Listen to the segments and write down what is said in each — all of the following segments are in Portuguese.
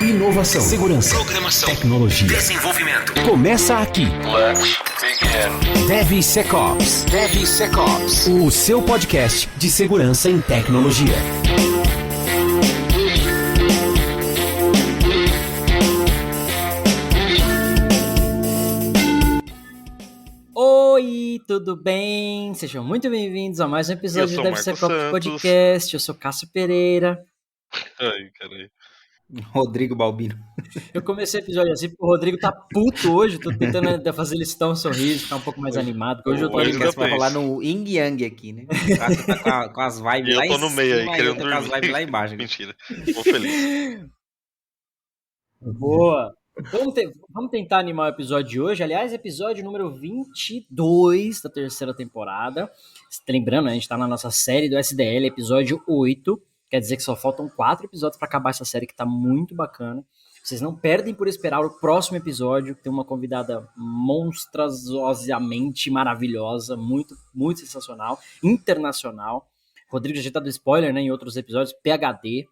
Inovação, segurança, programação, tecnologia, desenvolvimento. Começa aqui. Let's begin. DevSecOps. DevSecOps. O seu podcast de segurança em tecnologia. Oi, tudo bem? Sejam muito bem-vindos a mais um episódio do DevSecOps Podcast. Eu sou Cássio Pereira. Ai, caralho. Rodrigo Balbino. Eu comecei o episódio assim porque o Rodrigo tá puto hoje. Tô tentando fazer ele citar um sorriso, ficar um pouco mais animado. Porque hoje eu tô Hoje animado. Vai rolar no Yin Yang aqui, né? O Cássio tá com as vibes lá em cima. Eu tô no meio aí, querendo com as dormir. vibes lá embaixo. Mentira, tô feliz. Boa! Vamos tentar animar o episódio de hoje. Aliás, episódio número 22 da terceira temporada. Lembrando, a gente tá na nossa série do SDL, episódio 8. Quer dizer que só faltam 4 episódios para acabar essa série que tá muito bacana. Vocês não perdem por esperar o próximo episódio, que tem uma convidada monstruosamente maravilhosa, muito, muito sensacional, internacional. Rodrigo já tá dando spoiler, né, em outros episódios, PhD,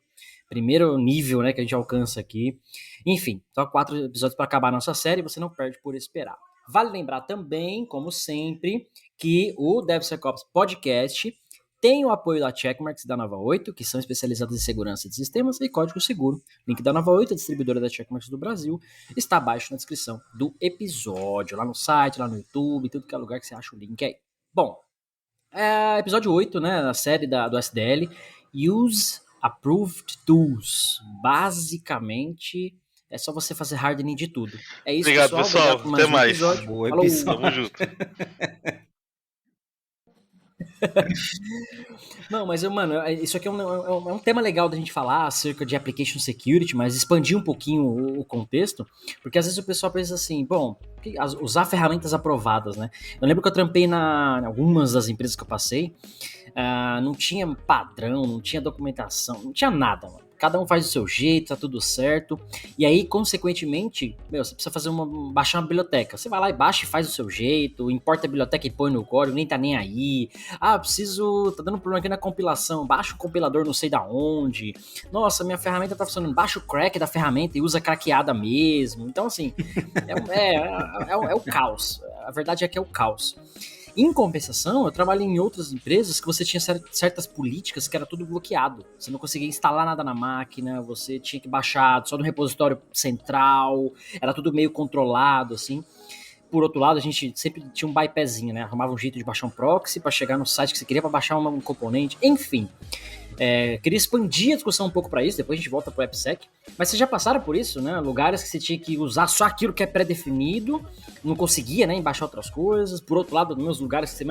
primeiro nível, né, que a gente alcança aqui. Enfim, só 4 episódios para acabar a nossa série, você não perde por esperar. Vale lembrar também, como sempre, que o DevSecOps Podcast tem o apoio da Checkmarx e da Nova 8, que são especializadas em segurança de sistemas e código seguro. Link da Nova 8, a distribuidora da Checkmarx do Brasil, está abaixo na descrição do episódio, lá no site, lá no YouTube, tudo que é lugar que você acha o link aí. Bom, episódio 8, né, da série do SDL, Use Approved Tools. Basicamente, é só você fazer hardening de tudo. É isso, Obrigado, pessoal. pessoal. Até mais. Episódio. Boa Falou. episódio. Tamo junto. Não, mas, mano, isso aqui é um tema legal da gente falar acerca de application security, mas expandir um pouquinho o contexto, porque às vezes o pessoal pensa assim, bom, usar ferramentas aprovadas, né? Eu lembro que eu trampei em algumas das empresas que eu passei, não tinha padrão, não tinha documentação, não tinha nada, mano. Cada um faz do seu jeito, tá tudo certo. E aí, consequentemente, você precisa baixar uma biblioteca. Você vai lá e baixa e faz do seu jeito, importa a biblioteca e põe no código, nem tá nem aí. Tá dando problema aqui na compilação, baixa o compilador não sei da onde. Nossa, minha ferramenta tá funcionando, baixa o crack da ferramenta e usa craqueada mesmo. Então, assim, é o caos. A verdade é que é o caos. Em compensação, eu trabalhei em outras empresas que você tinha certas políticas que era tudo bloqueado. Você não conseguia instalar nada na máquina, você tinha que baixar só no repositório central, era tudo meio controlado, assim. Por outro lado, a gente sempre tinha um bypasszinho, né? Arrumava um jeito de baixar um proxy para chegar no site que você queria para baixar um componente, enfim. Queria expandir a discussão um pouco para isso, depois a gente volta pro AppSec. Mas vocês já passaram por isso, né? Lugares que você tinha que usar só aquilo que é pré-definido, não conseguia, né, embaixar outras coisas. Por outro lado, nos lugares que você,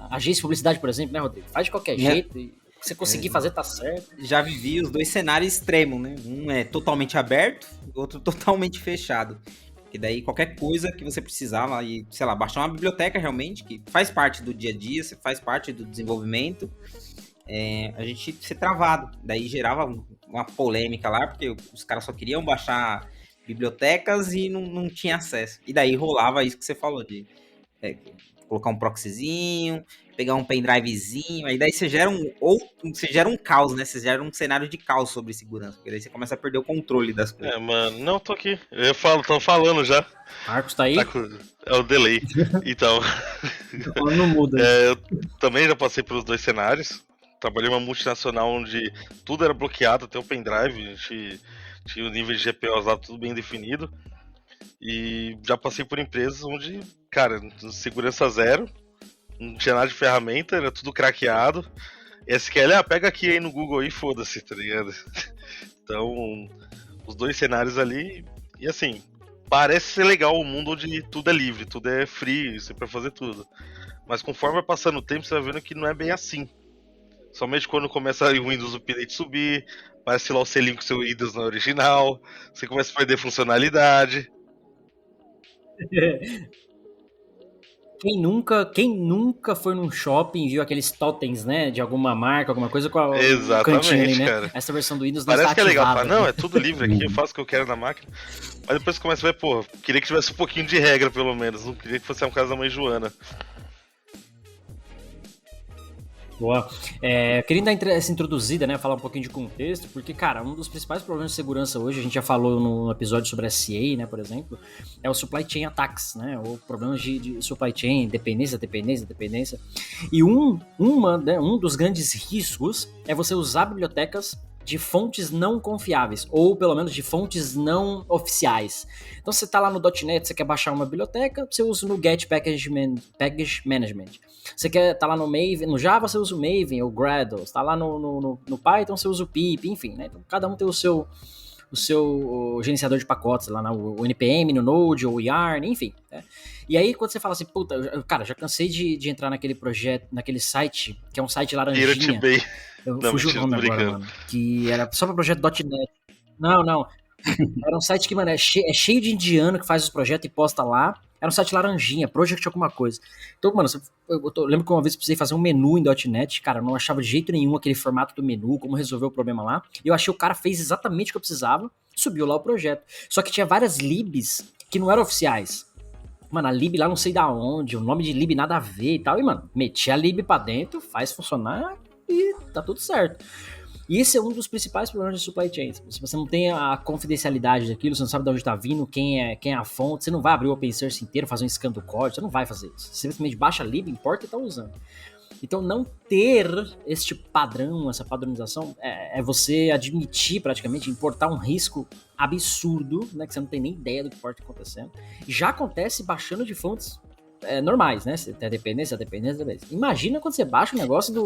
agência de publicidade, por exemplo, né, Rodrigo? Faz de qualquer jeito e você conseguir fazer, tá certo. Já vivi os dois cenários extremos, né? Um é totalmente aberto, o outro totalmente fechado. E daí qualquer coisa que você precisava, e, sei lá, baixar uma biblioteca realmente, que faz parte do dia a dia, faz parte do desenvolvimento, a gente ser travado. Daí gerava uma polêmica lá, porque os caras só queriam baixar bibliotecas e não tinha acesso. E daí rolava isso que você falou, de colocar um proxyzinho, pegar um pendrivezinho, aí daí você gera um caos, né? Você gera um cenário de caos sobre segurança, porque daí você começa a perder o controle das coisas. Mano, não, tô aqui. Tão falando já. Marcos tá aí? É o delay. Então. Não muda. Eu também já passei pelos dois cenários. Trabalhei em uma multinacional onde tudo era bloqueado, até o pendrive, a gente tinha o nível de GPOs lá tudo bem definido. E já passei por empresas onde, cara, segurança zero, não tinha nada de ferramenta, era tudo craqueado. SQL, pega aqui aí no Google aí, foda-se, tá ligado? Então, os dois cenários ali, e assim, parece ser legal o mundo onde tudo é livre, tudo é free, você pode fazer tudo. Mas conforme vai passando o tempo, você vai vendo que não é bem assim. Somente quando começa o Windows Update subir, aparece lá o selinho com o seu Windows na original, você começa a perder funcionalidade. Quem nunca foi num shopping e viu aqueles totens, né, de alguma marca, alguma coisa com o cantinho ali, né? Cara. Essa versão do Windows não parece está que é legal, ativada. não, é tudo livre aqui, eu faço o que eu quero na máquina. Mas depois você começa a ver, pô, queria que tivesse um pouquinho de regra pelo menos, não queria que fosse um caso da mãe Joana. Boa. Querendo dar essa introduzida, né, falar um pouquinho de contexto, porque, cara, um dos principais problemas de segurança hoje, a gente já falou no episódio sobre SCA, né, por exemplo, é o supply chain attacks, né, ou problemas de supply chain, dependência. E um dos grandes riscos é você usar bibliotecas de fontes não confiáveis, ou pelo menos de fontes não oficiais. Então você tá lá no .NET, você quer baixar uma biblioteca, você usa no Get Package Management. Você quer tá lá no Maven, no Java você usa o Maven ou Gradle, tá lá no Python você usa o pip, enfim, né? Então cada um tem o seu gerenciador de pacotes lá, o NPM, no Node ou o Yarn, enfim, né? E aí quando você fala assim, puta, cara, já cansei de entrar naquele projeto, naquele site, que é um site laranjinha. Eu fugi o nome agora, mano. Que era só pra projeto .NET. Não. Era um site que, mano, é cheio de indiano que faz os projetos e posta lá. Era um site laranjinha, Project alguma coisa. Então, mano, lembro que uma vez eu precisei fazer um menu em .NET, cara, eu não achava de jeito nenhum aquele formato do menu, como resolver o problema lá. E eu achei o cara fez exatamente o que eu precisava, subiu lá o projeto. Só que tinha várias libs que não eram oficiais. Mano, a lib lá não sei da onde, o nome de lib nada a ver e tal. E, mano, meti a lib pra dentro, faz funcionar e tá tudo certo. E esse é um dos principais problemas de supply chain. Se você não tem a confidencialidade daquilo, você não sabe de onde tá vindo, quem é a fonte, você não vai abrir o open source inteiro, fazer um scan do código, você não vai fazer isso. Você simplesmente baixa a lib, importa e tá usando. Então não ter este padrão, essa padronização, é você admitir praticamente, importar um risco absurdo, né, que você não tem nem ideia do que pode estar acontecendo. Já acontece baixando de fontes normais, né? Você tem a dependência. Imagina quando você baixa um negócio de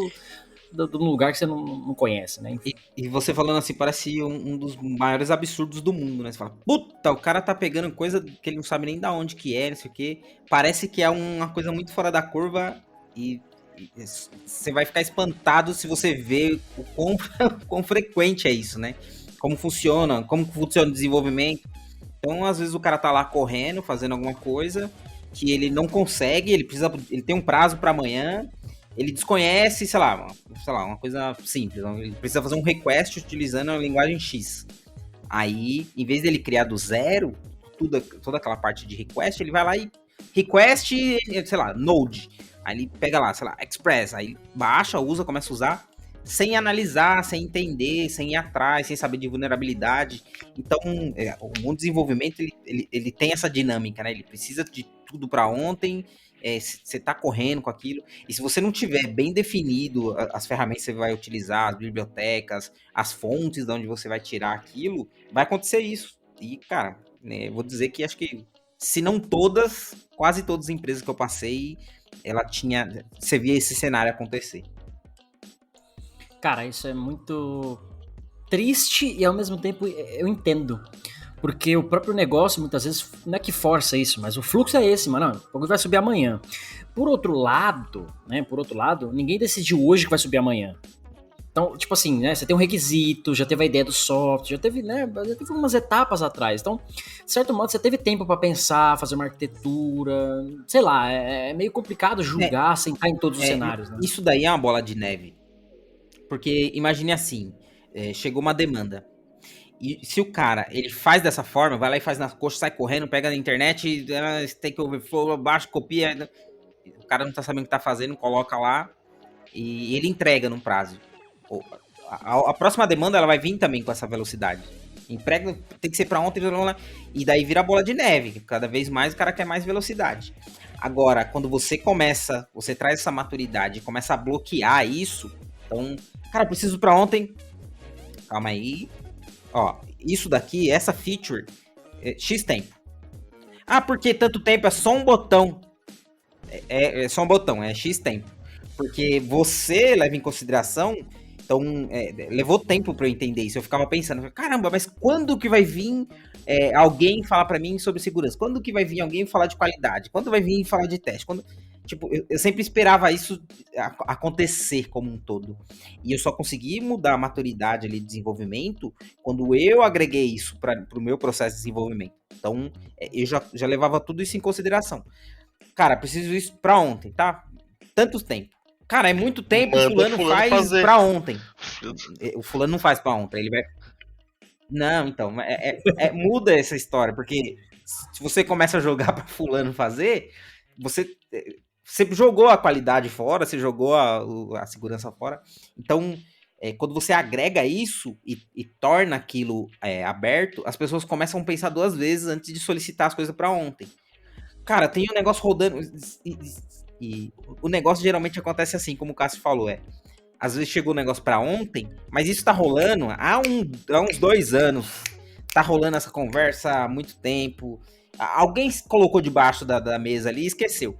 um lugar que você não conhece, né? E você falando assim, parece um dos maiores absurdos do mundo, né? Você fala, puta, o cara tá pegando coisa que ele não sabe nem da onde que é, não sei o quê. Parece que é uma coisa muito fora da curva e você vai ficar espantado se você ver o quão frequente é isso, né? Como funciona o desenvolvimento. Então, às vezes o cara tá lá correndo, fazendo alguma coisa que ele não consegue, ele tem um prazo para amanhã, ele desconhece, sei lá, uma coisa simples, ele precisa fazer um request utilizando a linguagem X. Aí, em vez dele criar do zero, toda aquela parte de request, ele vai lá e request, sei lá, Node. Aí ele pega lá, sei lá, Express, aí baixa, usa, começa a usar, sem analisar, sem entender, sem ir atrás, sem saber de vulnerabilidade. Então, o mundo do desenvolvimento, ele tem essa dinâmica, né? Ele precisa de tudo para ontem, você tá correndo com aquilo, e se você não tiver bem definido as ferramentas que você vai utilizar, as bibliotecas, as fontes de onde você vai tirar aquilo, vai acontecer isso. E, cara, né, vou dizer que acho que, se não todas, quase todas as empresas que eu passei, você via esse cenário acontecer. Cara, isso é muito triste e ao mesmo tempo eu entendo. Porque o próprio negócio, muitas vezes, não é que força isso, mas o fluxo é esse, mano. O bagulho vai subir amanhã. Por outro lado, ninguém decidiu hoje que vai subir amanhã. Então, tipo assim, né? Você tem um requisito, já teve a ideia do software, já teve umas etapas atrás. Então, de certo modo, você teve tempo pra pensar, fazer uma arquitetura. Sei lá, é meio complicado julgar, sentar em todos os cenários, né? Isso daí é uma bola de neve. Porque imagine assim, chegou uma demanda. E se o cara, ele faz dessa forma, vai lá e faz nas coxas, sai correndo, pega na internet, Stack Overflow, baixa, copia, o cara não tá sabendo o que tá fazendo, coloca lá e ele entrega num prazo. A próxima demanda, ela vai vir também com essa velocidade. Emprega, tem que ser pra ontem, e daí vira bola de neve. Cada vez mais o cara quer mais velocidade. Agora, quando você traz essa maturidade e começa a bloquear isso, então, cara, preciso pra ontem, calma aí, ó, isso daqui, essa feature, X tempo. Ah, porque tanto tempo? É só um botão. É só um botão, é X tempo. Porque você leva em consideração, então, levou tempo pra eu entender isso. Eu ficava pensando, caramba, mas quando que vai vir alguém falar pra mim sobre segurança? Quando que vai vir alguém falar de qualidade? Quando vai vir falar de teste? Tipo, eu sempre esperava isso acontecer como um todo. E eu só consegui mudar a maturidade ali de desenvolvimento quando eu agreguei isso para o meu processo de desenvolvimento. Então, eu já levava tudo isso em consideração. Cara, preciso isso para ontem, tá? Tanto tempo. Cara, é muito tempo, o fulano faz para ontem. O fulano não faz para ontem, ele vai... Não, então, muda essa história, porque se você começa a jogar para fulano fazer, você... você jogou a qualidade fora, você jogou a segurança fora. Então, quando você agrega isso e torna aquilo aberto, as pessoas começam a pensar 2 vezes antes de solicitar as coisas para ontem. Cara, tem um negócio rodando e o negócio geralmente acontece assim, como o Cássio falou, às vezes chegou o negócio para ontem, mas isso tá rolando há uns 2 anos. Tá rolando essa conversa há muito tempo. Alguém colocou debaixo da mesa ali e esqueceu.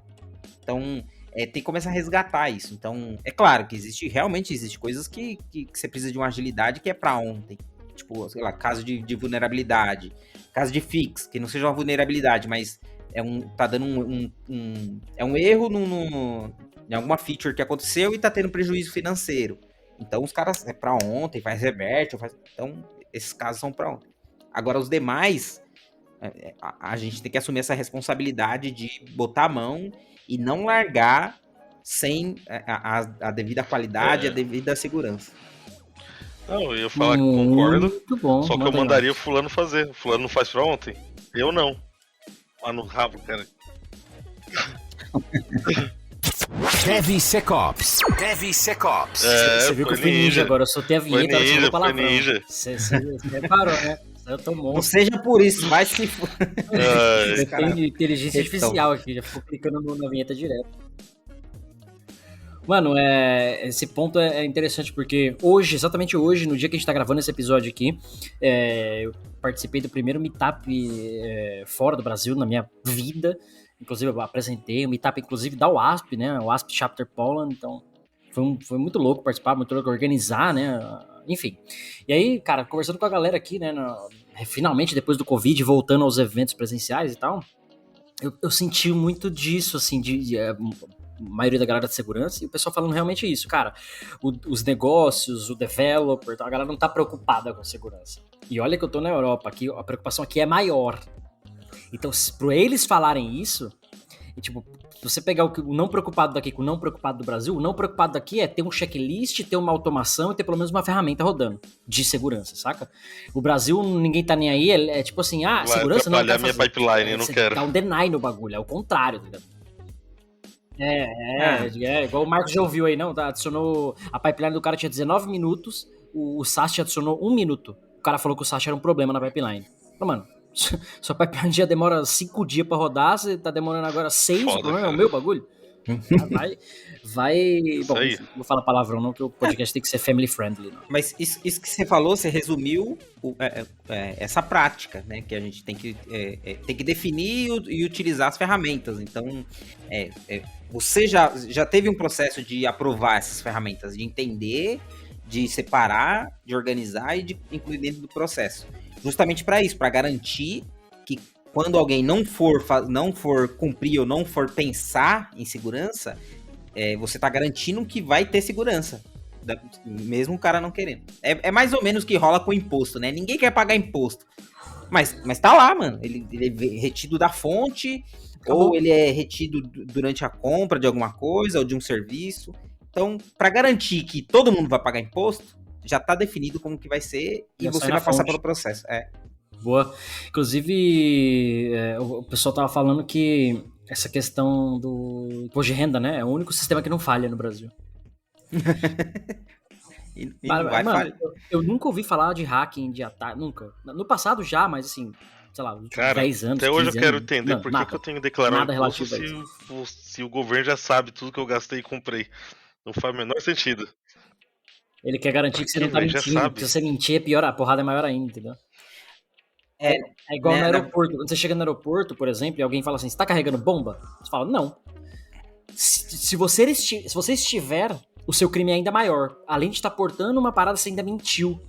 Então, tem que começar a resgatar isso. Então, é claro que realmente existe coisas que você precisa de uma agilidade que é pra ontem. Tipo, sei lá, caso de vulnerabilidade, caso de fix, que não seja uma vulnerabilidade, mas tá dando um erro em alguma feature que aconteceu e tá tendo prejuízo financeiro. Então, os caras é pra ontem, faz reverte, então, esses casos são pra ontem. Agora, os demais, a gente tem que assumir essa responsabilidade de botar a mão e não largar sem a devida qualidade, a devida segurança. Não, eu ia falar que concordo, Muito bom. só que eu mandaria o fulano fazer. O fulano não faz pra ontem? Eu não. Ah, no rabo, cara. DevSecOps. DevSecOps. Você viu que eu fui ninja agora, eu soltei a vinheta, ela falou palavrão. Ninja. Você reparou, né? Eu tô Não monstro. seja por isso, vai se... Eu tenho inteligência artificial aqui, já ficou clicando na vinheta direto. Mano, esse ponto é interessante porque hoje, exatamente hoje, no dia que a gente tá gravando esse episódio aqui, eu participei do primeiro meetup fora do Brasil na minha vida. Inclusive, eu apresentei o meetup, inclusive, da WASP, né? O WASP Chapter Poland, então foi muito louco participar, muito louco organizar, né? Enfim. E aí, cara, conversando com a galera aqui, né? Finalmente, depois do Covid, voltando aos eventos presenciais e tal, eu senti muito disso, assim, a maioria da galera de segurança, e o pessoal falando realmente isso, cara, os negócios, o developer, a galera não tá preocupada com a segurança. E olha que eu tô na Europa, aqui, a preocupação aqui é maior. Então, pra eles falarem isso, tipo, você pegar o não preocupado daqui com o não preocupado do Brasil, o não preocupado daqui é ter um checklist, ter uma automação e ter pelo menos uma ferramenta rodando de segurança, saca? O Brasil, ninguém tá nem aí, é tipo assim, segurança não quer fazer. Minha pipeline, eu não quero. Dá um deny no bagulho, é o contrário, tá ligado? Igual o Marcos já ouviu aí, não? Adicionou, a pipeline do cara tinha 19 minutos, o SAST adicionou 1 minuto. O cara falou que o SAST era um problema na pipeline. Mano, sua pipeline já demora 5 dias pra rodar, você tá demorando agora 6, o problema é o meu bagulho. Bom, não vou falar palavrão não, que o podcast tem que ser family friendly. Não. Mas isso que você falou, você resumiu essa prática, né? Que a gente tem que definir e utilizar as ferramentas. Então, você já teve um processo de aprovar essas ferramentas, de entender, de separar, de organizar e de incluir dentro do processo. Justamente para isso, para garantir que quando alguém não for cumprir ou não for pensar em segurança, você está garantindo que vai ter segurança, mesmo o cara não querendo. É mais ou menos o que rola com o imposto, né? Ninguém quer pagar imposto, mas tá lá, mano. Ele é retido da fonte, ou ele é retido durante a compra de alguma coisa ou de um serviço. Então, para garantir que todo mundo vai pagar imposto, já está definido como que vai ser e você vai passar pelo processo. Boa. Inclusive, o pessoal tava falando que essa questão do imposto de renda, né? É o único sistema que não falha no Brasil. Mano, eu nunca ouvi falar de hacking, de ataque, nunca. No passado já, mas assim, sei lá, nos últimos 10 anos, até hoje eu quero anos, entender por que eu tenho que declarar imposto relativo se o governo já sabe tudo que eu gastei e comprei. Não faz o menor sentido. Ele quer garantir que você não tá mentindo. Se você mentir, a porrada é maior ainda, entendeu? É igual no aeroporto. Quando você chega no aeroporto, por exemplo, e alguém fala assim, você tá carregando bomba? Você fala, não. Se você estiver, o seu crime é ainda maior. Além de estar portando uma parada, você ainda mentiu.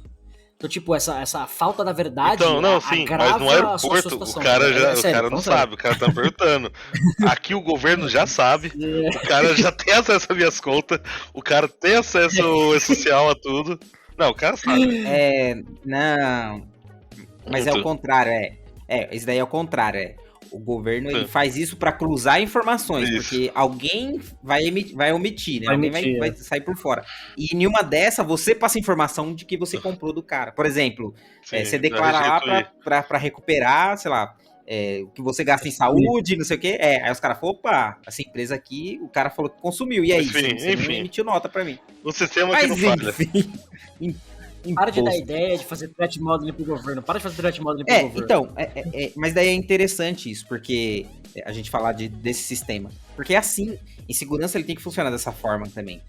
Então, tipo, essa falta da verdade agrava mas no aeroporto o cara não sabe, o cara tá perguntando. Aqui o governo já sabe, o cara já tem acesso às minhas contas, o cara tem acesso social a tudo. Não, o cara sabe. Não, mas é o contrário, esse daí é o contrário, O governo ele faz isso para cruzar informações, porque alguém vai omitir, né? Alguém vai sair por fora. E em uma dessa, você passa informação de que você comprou do cara. Por exemplo, você declara lá para recuperar, sei lá, o que você gasta em saúde, não sei o quê. Aí os caras falaram, opa, essa empresa aqui, o cara falou que consumiu. E aí, você não emitiu nota pra mim. O sistema que não falha. Para de dar ideia de fazer threat modeling pro governo. Para de fazer threat modeling pro governo. Então, mas daí é interessante isso, porque a gente falar desse sistema. Porque assim, em segurança ele tem que funcionar dessa forma também.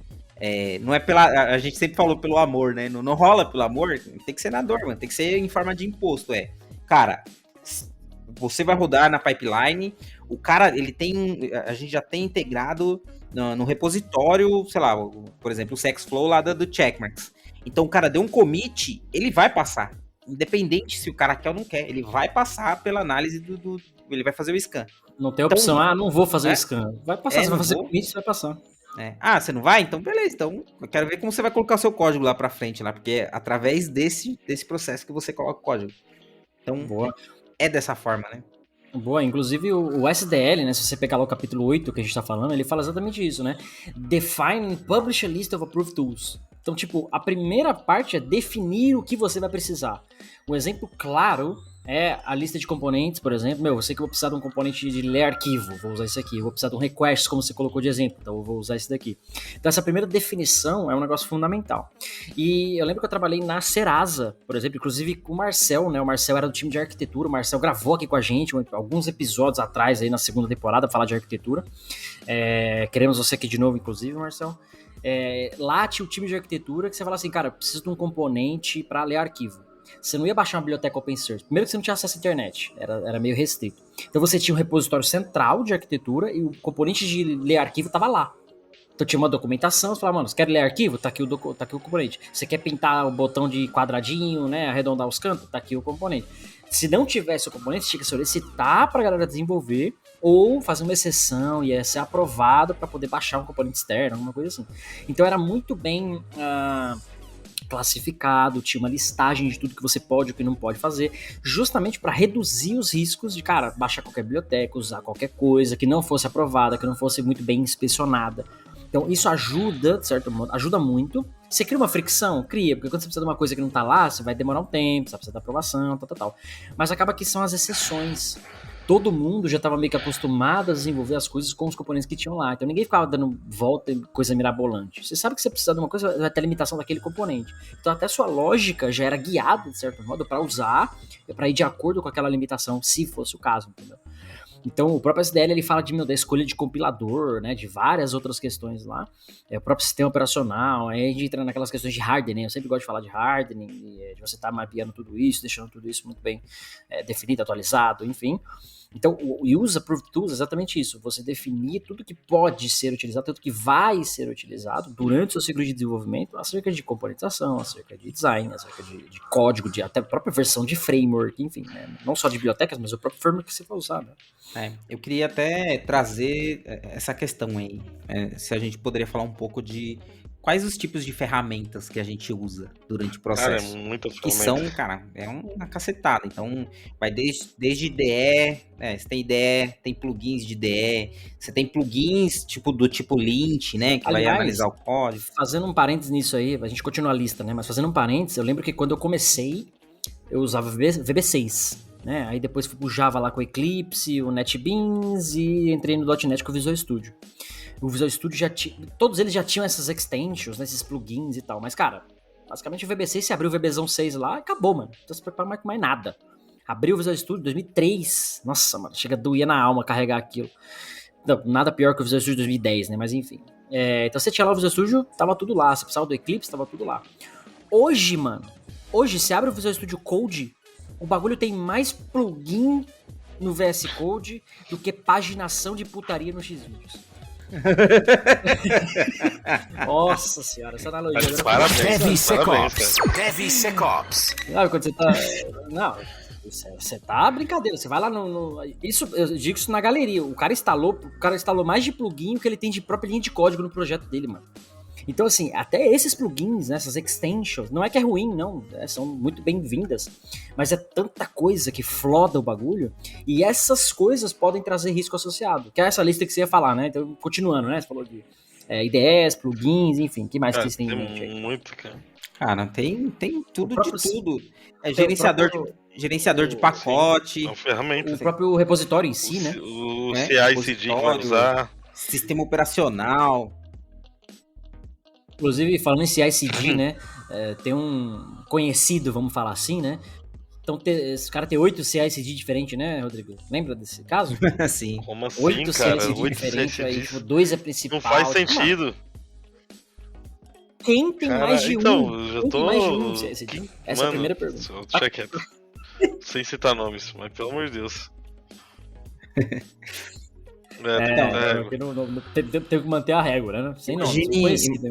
Não é a gente sempre falou pelo amor, né? Não rola pelo amor, tem que ser na dor, mano. Tem que ser em forma de imposto, Cara, você vai rodar na pipeline, o cara, ele tem, a gente já tem integrado no repositório, sei lá, por exemplo, o SexFlow lá do Checkmarx. Então o cara deu um commit, ele vai passar. Independente se o cara quer ou não quer, ele vai passar pela análise ele vai fazer o scan. Não tem opção, não vou fazer o scan. Vai passar, você vai fazer commit, você vai passar. Você não vai? Então beleza, então eu quero ver como você vai colocar o seu código lá pra frente, lá, porque é através desse processo que você coloca o código. Então, boa. É dessa forma, né? Boa, inclusive o SDL, né, se você pegar lá o capítulo 8 que a gente tá falando, ele fala exatamente isso, né? Define and publish a list of approved tools. Então, tipo, a primeira parte é definir o que você vai precisar. Um exemplo claro é a lista de componentes, por exemplo. Eu sei que eu vou precisar de um componente de ler arquivo, vou usar esse aqui. Eu vou precisar de um request, como você colocou de exemplo, então eu vou usar esse daqui. Então, essa primeira definição é um negócio fundamental. E eu lembro que eu trabalhei na Serasa, por exemplo, inclusive com o Marcel, né? O Marcel era do time de arquitetura, o Marcel gravou aqui com a gente alguns episódios atrás, aí na segunda temporada, falar de arquitetura. Queremos você aqui de novo, inclusive, Marcel. Lá tinha o time de arquitetura que você fala assim, cara, eu preciso de um componente para ler arquivo. Você não ia baixar uma biblioteca open source. Primeiro que você não tinha acesso à internet, era meio restrito. Então você tinha um repositório central de arquitetura e o componente de ler arquivo estava lá. Então tinha uma documentação, você falava, mano, você quer ler arquivo? Tá aqui o componente. Você quer pintar o botão de quadradinho, né, arredondar os cantos? Tá aqui o componente. Se não tivesse o componente, tinha que solicitar pra galera desenvolver ou fazer uma exceção e ia ser aprovado para poder baixar um componente externo, alguma coisa assim. Então era muito bem classificado, tinha uma listagem de tudo que você pode e o que não pode fazer, justamente para reduzir os riscos de, cara, baixar qualquer biblioteca, usar qualquer coisa que não fosse aprovada, que não fosse muito bem inspecionada. Então isso ajuda, de certo modo, ajuda muito. Você cria uma fricção? Cria, porque quando você precisa de uma coisa que não tá lá, você vai demorar um tempo, você vai precisar da aprovação, tal. Mas acaba que são as exceções. Todo mundo já estava meio que acostumado a desenvolver as coisas com os componentes que tinham lá. Então ninguém ficava dando volta em coisa mirabolante. Você sabe que você precisa de uma coisa, vai ter limitação daquele componente. Então até sua lógica já era guiada, de certo modo, para usar, para ir de acordo com aquela limitação, se fosse o caso, entendeu? Então o próprio SDL ele fala da escolha de compilador, né, de várias outras questões lá, o próprio sistema operacional, aí a gente entra naquelas questões de hardening, eu sempre gosto de falar de hardening, de você estar mapeando tudo isso, deixando tudo isso muito bem definido, atualizado, enfim. Então o Use Approved Tools é exatamente isso, você definir tudo que pode ser utilizado, tudo que vai ser utilizado durante o seu ciclo de desenvolvimento, acerca de componentização, acerca de design, acerca de código, de até a própria versão de framework, enfim, né? Não só de bibliotecas, mas o próprio framework que você vai usar, né? Eu queria até trazer essa questão aí, se a gente poderia falar um pouco de quais os tipos de ferramentas que a gente usa durante o processo. Cara, muitas que ferramentas. são, cara, é uma cacetada. Então, vai desde IDE, você tem IDE, tem plugins de IDE, você tem plugins do tipo Lint, né, que vai analisar o código. Fazendo um parênteses nisso aí, a gente continua a lista, né, mas fazendo um parênteses, eu lembro que quando eu comecei, eu usava VB6, né, aí depois fui pro Java lá com o Eclipse, o NetBeans e entrei no .NET com o Visual Studio. O Visual Studio todos eles já tinham essas extensions, né, esses plugins e tal, mas cara, basicamente o VB6, você abriu o VBzão 6 lá, acabou, mano, não precisa se preocupar mais com mais nada. Abriu o Visual Studio 2003, nossa, mano, chega a doer na alma carregar aquilo. Não, nada pior que o Visual Studio 2010, né, mas enfim. Então você tinha lá o Visual Studio, tava tudo lá, você precisava do Eclipse, tava tudo lá. Hoje, mano, você abre o Visual Studio Code, o bagulho tem mais plugin no VS Code do que paginação de putaria no Xvideos. Nossa senhora, essa analogia. DevSecOps. Sabe quando você tá. Não, você tá brincadeira. Você vai lá Isso, eu digo isso na galeria. O cara instalou mais de plugin que ele tem de própria linha de código no projeto dele, mano. Então, assim, até esses plugins, né, essas extensions, não é que é ruim, não, são muito bem-vindas, mas é tanta coisa que floda o bagulho, e essas coisas podem trazer risco associado, que é essa lista que você ia falar, né, então, continuando, né, você falou de IDEs, plugins, enfim, o que mais que vocês têm em tem mente aí? muito, cara. Cara, tem tudo próprio- de tudo. É tem o gerenciador de pacote, São ferramentas. O próprio repositório em si, né? O né? CI/CD que vai Repositório. usar. sistema operacional. Inclusive, falando em CI/CD, né? Tem um conhecido, vamos falar assim, né? Então, esse cara tem 8 CI/CD diferentes, né, Rodrigo? Lembra desse caso? Assim. Como assim, 8 cara? CI/CD 8 diferentes, aí, CI/CD? tipo, 2 é principal. Não faz tipo, sentido. Quem tem Cara, mais de então, um? eu já Quem tô. tem mais de um CI/CD? Quem- Essa é a Mano, primeira pergunta. Deixa quieto. Sem citar nomes, mas pelo amor de Deus. Porque tem que manter a régua, né? Sem nome. Imagine-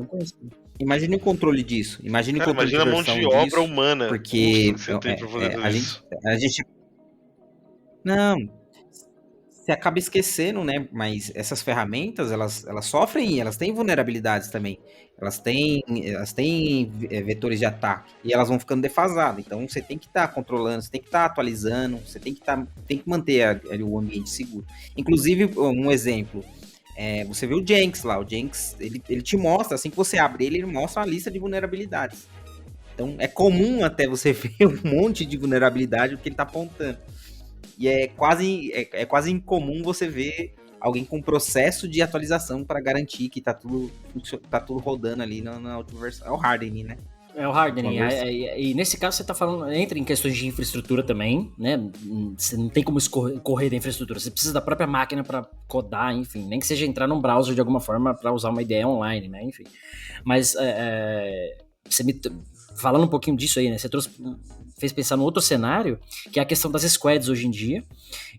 Um conhecido. Imagine o controle disso. Imagine o Cara, controle imagina a mão versão de obra disso, humana. porque Você tem pra fazer tudo a isso. gente... Não, você acaba esquecendo, né? Mas essas ferramentas, elas sofrem, elas têm vulnerabilidades também. Elas têm vetores de ataque e elas vão ficando defasadas. Então você tem que estar controlando, você tem que estar atualizando, você tem que manter o ambiente seguro. Inclusive, um exemplo, você vê o Jenks lá, o Jenks, ele te mostra, assim que você abre ele mostra uma lista de vulnerabilidades. Então é comum até você ver um monte de vulnerabilidade que ele está apontando. E é quase incomum você ver alguém com processo de atualização para garantir que tá tudo rodando ali na última versão. É o hardening, né? É o hardening. Conversa. E nesse caso você tá falando, entra em questões de infraestrutura também, né? Você não tem como correr da infraestrutura. Você precisa da própria máquina para codar, enfim. Nem que seja entrar num browser de alguma forma para usar uma ideia online, né? Enfim. Mas falando um pouquinho disso aí, né? Você fez pensar no outro cenário, que é a questão das squads hoje em dia.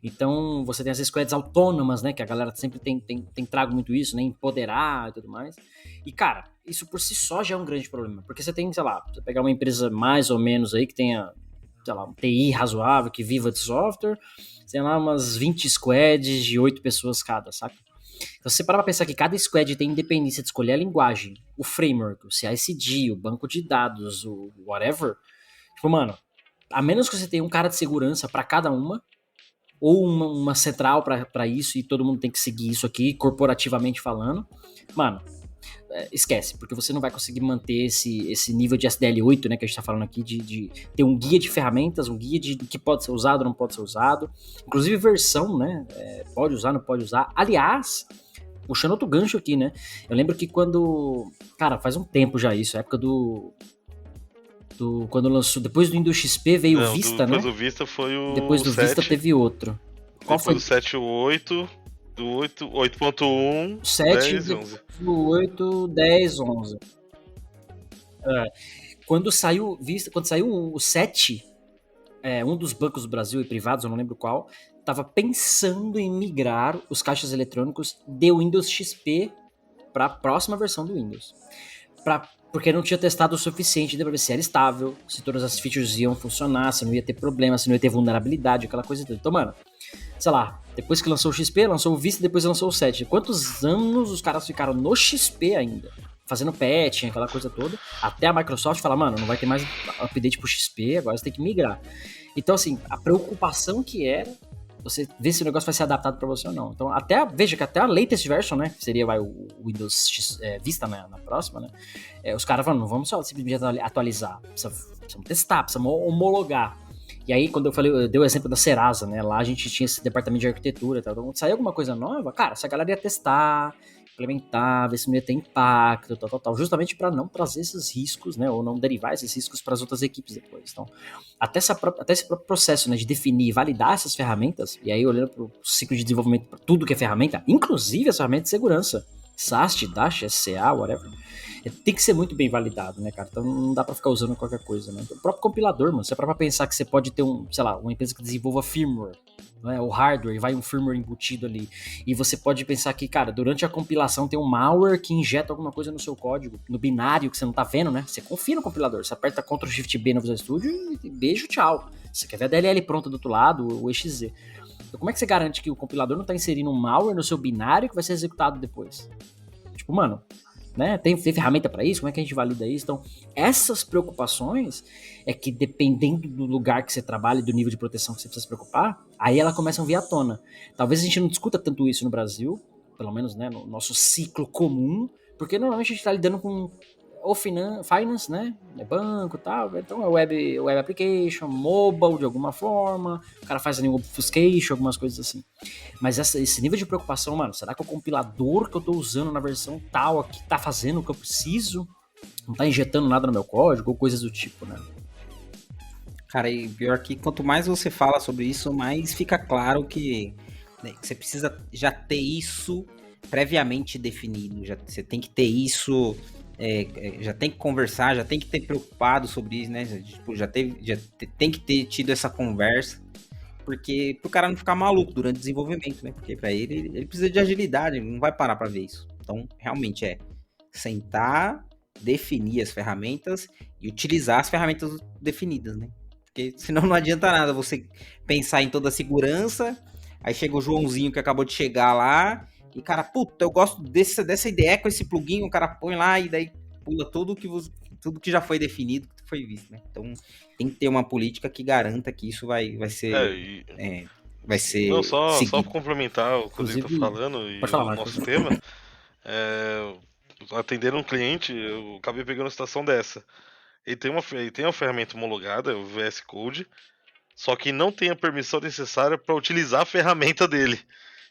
Então, você tem as squads autônomas, né? Que a galera sempre tem trago muito isso, né? Empoderar e tudo mais. E, cara, isso por si só já é um grande problema. Porque você tem, sei lá, você pegar uma empresa mais ou menos aí que tenha, sei lá, um TI razoável, que viva de software, sei lá, umas 20 squads de 8 pessoas cada, saca? Então, se você parar pra pensar que cada squad tem independência de escolher a linguagem, o framework, o CI/CD, o banco de dados, o whatever, tipo, mano, a menos que você tenha um cara de segurança pra cada uma, ou uma central pra isso, e todo mundo tem que seguir isso aqui, corporativamente falando, mano, esquece, porque você não vai conseguir manter esse nível de SDL8, né, que a gente tá falando aqui, de ter um guia de ferramentas, um guia de que pode ser usado, não pode ser usado, inclusive versão, né, pode usar, não pode usar. Aliás, puxando outro gancho aqui, né, eu lembro que quando, cara, faz um tempo já isso, a época quando lançou, depois do Windows XP veio o Vista, né? Depois do Vista foi o Depois do 7, Vista teve outro. Qual depois foi? do 7 o 8, do 8.1, 7, 10 e 11. do 8, 10, 11. Quando saiu o 7, um dos bancos do Brasil e privados, eu não lembro qual, estava pensando em migrar os caixas eletrônicos de Windows XP para a próxima versão do Windows. Porque não tinha testado o suficiente para ver se era estável, se todas as features iam funcionar, se não ia ter problema, se não ia ter vulnerabilidade, aquela coisa toda. Então, mano, sei lá, depois que lançou o XP, lançou o Vista, depois lançou o 7. Quantos anos os caras ficaram no XP ainda? Fazendo patching, aquela coisa toda, até a Microsoft falar, mano, não vai ter mais update pro XP, agora você tem que migrar. Então, assim, a preocupação que era você ver se o negócio vai ser adaptado para você ou não. Então, veja que até a latest version, né, que seria o Windows Vista na próxima, né, os caras falam, não vamos só simplesmente atualizar, precisamos testar, precisamos homologar. E aí, quando eu dei o exemplo da Serasa, né, lá a gente tinha esse departamento de arquitetura e tal, então, quando sair alguma coisa nova, cara, essa galera ia testar, implementar, ver se não ia ter impacto, tal, justamente para não trazer esses riscos, né, ou não derivar esses riscos para as outras equipes depois. Então, até esse próprio processo, né, de definir e validar essas ferramentas, e aí olhando para o ciclo de desenvolvimento, para tudo que é ferramenta, inclusive as ferramentas de segurança, SAST, DASH, SCA, whatever, tem que ser muito bem validado, né, cara? Então não dá para ficar usando qualquer coisa, né? Então, o próprio compilador, mano, você é para pensar que você pode ter uma empresa que desenvolva firmware, né, o hardware, e vai um firmware embutido ali, e você pode pensar que, cara, durante a compilação tem um malware que injeta alguma coisa no seu código, no binário que você não tá vendo, né? Você confia no compilador, você aperta Ctrl Shift B no Visual Studio e beijo, tchau. Você quer ver a DLL pronta do outro lado, o EXE. Então como é que você garante que o compilador não tá inserindo um malware no seu binário que vai ser executado depois? Tipo, mano, né? Tem ferramenta para isso? Como é que a gente valida isso? Então, essas preocupações é que, dependendo do lugar que você trabalha e do nível de proteção que você precisa se preocupar, aí elas começam a vir à tona. Talvez a gente não discuta tanto isso no Brasil, pelo menos, né, no nosso ciclo comum, Porque normalmente a gente tá lidando com ou finance, né? É banco e tal. Então é web application, mobile de alguma forma. O cara faz ali um obfuscation, algumas coisas assim. Mas esse nível de preocupação, mano, será que o compilador que eu tô usando na versão tal aqui tá fazendo o que eu preciso? Não tá injetando nada no meu código ou coisas do tipo, né? Cara, e pior que quanto mais você fala sobre isso, mais fica claro que, né, que você precisa já ter isso previamente definido. Você tem que ter isso, já tem que conversar, já tem que ter preocupado sobre isso, né? Tipo, tem que ter tido essa conversa, porque pro cara não ficar maluco durante o desenvolvimento, né? Porque pra ele precisa de agilidade, ele não vai parar pra ver isso. Então, realmente sentar, definir as ferramentas e utilizar as ferramentas definidas, né? Porque senão não adianta nada você pensar em toda a segurança, aí chega o Joãozinho que acabou de chegar lá, e cara, puta, eu gosto dessa ideia com esse plugin, o cara põe lá e daí pula tudo que já foi definido, que foi visto, né? Então tem que ter uma política que garanta que isso vai ser... vai ser Não, só seguido. pra complementar o que o Rodrigo tá falando e Pode falar, o Marcos. nosso tema, atender um cliente, eu acabei pegando uma situação dessa. Ele tem uma ferramenta homologada, o VS Code, só que não tem a permissão necessária para utilizar a ferramenta dele.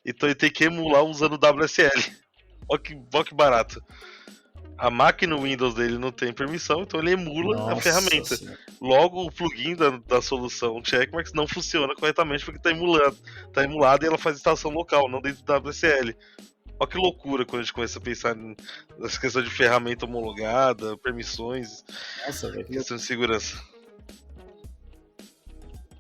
Então ele tem que emular usando o WSL. Olha que barato. A máquina Windows dele não tem permissão, então ele emula a ferramenta. Senhora. Logo, o plugin da solução Checkmarx não funciona corretamente porque está emulado e ela faz instalação local, não dentro do WSL. Olha que loucura quando a gente começa a pensar nessa questão de ferramenta homologada, permissões, questão de segurança.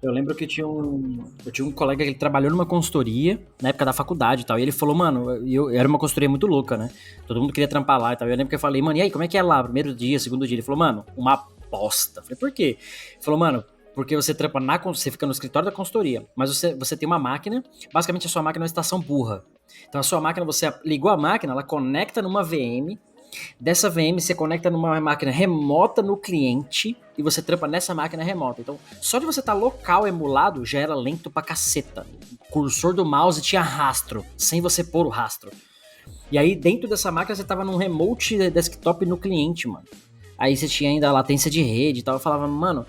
Eu lembro que eu tinha um colega que ele trabalhou numa consultoria na época da faculdade e tal. E ele falou, mano, era uma consultoria muito louca, né? Todo mundo queria trampar lá e tal. Eu lembro que eu falei, mano, e aí, como é que é lá? Primeiro dia, segundo dia. Ele falou, mano, uma bosta. Eu falei, por quê? Ele falou, mano, porque você trampa você fica no escritório da consultoria, mas você tem uma máquina, basicamente a sua máquina é uma estação burra. Então a sua máquina, você ligou a máquina, ela conecta numa VM. Dessa VM você conecta numa máquina remota no cliente e você trampa nessa máquina remota. Então, só de você estar local emulado já era lento pra caceta. O cursor do mouse tinha rastro, sem você pôr o rastro. E aí, dentro dessa máquina, você tava num remote desktop no cliente, mano. Aí você tinha ainda a latência de rede e tal. Eu falava, mano...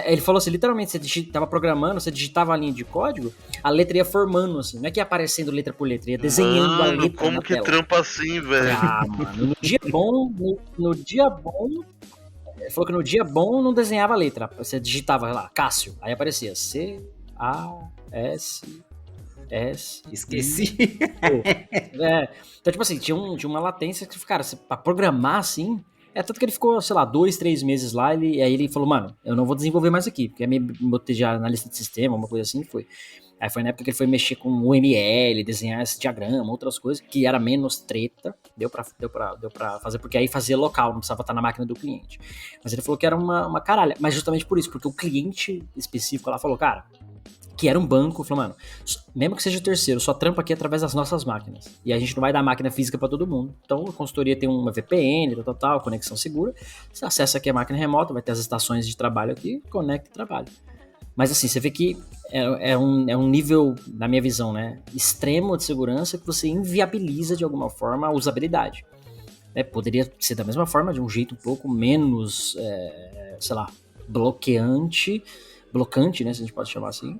Ele falou assim, literalmente, você tava programando, você digitava a linha de código, a letra ia formando, assim. Não é que ia aparecendo letra por letra, ia desenhando a letra como na que tela. trampa assim, velho? Ah, mano, no dia bom... Ele falou que no dia bom não desenhava a letra. Você digitava lá, Cássio. Aí aparecia C-A-S... Esqueci. Então, tipo assim, tinha uma latência que, cara, pra programar assim. Tanto que ele ficou, sei lá, 2, 3 meses lá. Aí ele falou, mano, eu não vou desenvolver mais aqui, porque me botei já na lista de sistema, uma coisa assim, foi. Aí foi na época que ele foi mexer com o ML, desenhar esse diagrama, outras coisas, que era menos treta. Deu pra fazer, porque aí fazia local, não precisava estar na máquina do cliente. Mas ele falou que era uma caralha. Mas justamente por isso, porque o cliente específico lá falou, cara, que era um banco, falou, mano, mesmo que seja o terceiro, só trampa aqui através das nossas máquinas. E a gente não vai dar máquina física pra todo mundo. Então a consultoria tem uma VPN, tal, conexão segura. Você acessa aqui a máquina remota, vai ter as estações de trabalho aqui, conecta e trabalha. Mas assim, você vê que é um nível, na minha visão, né, extremo de segurança que você inviabiliza de alguma forma a usabilidade. Poderia ser da mesma forma, de um jeito um pouco menos, sei lá, blocante, né, se a gente pode chamar assim,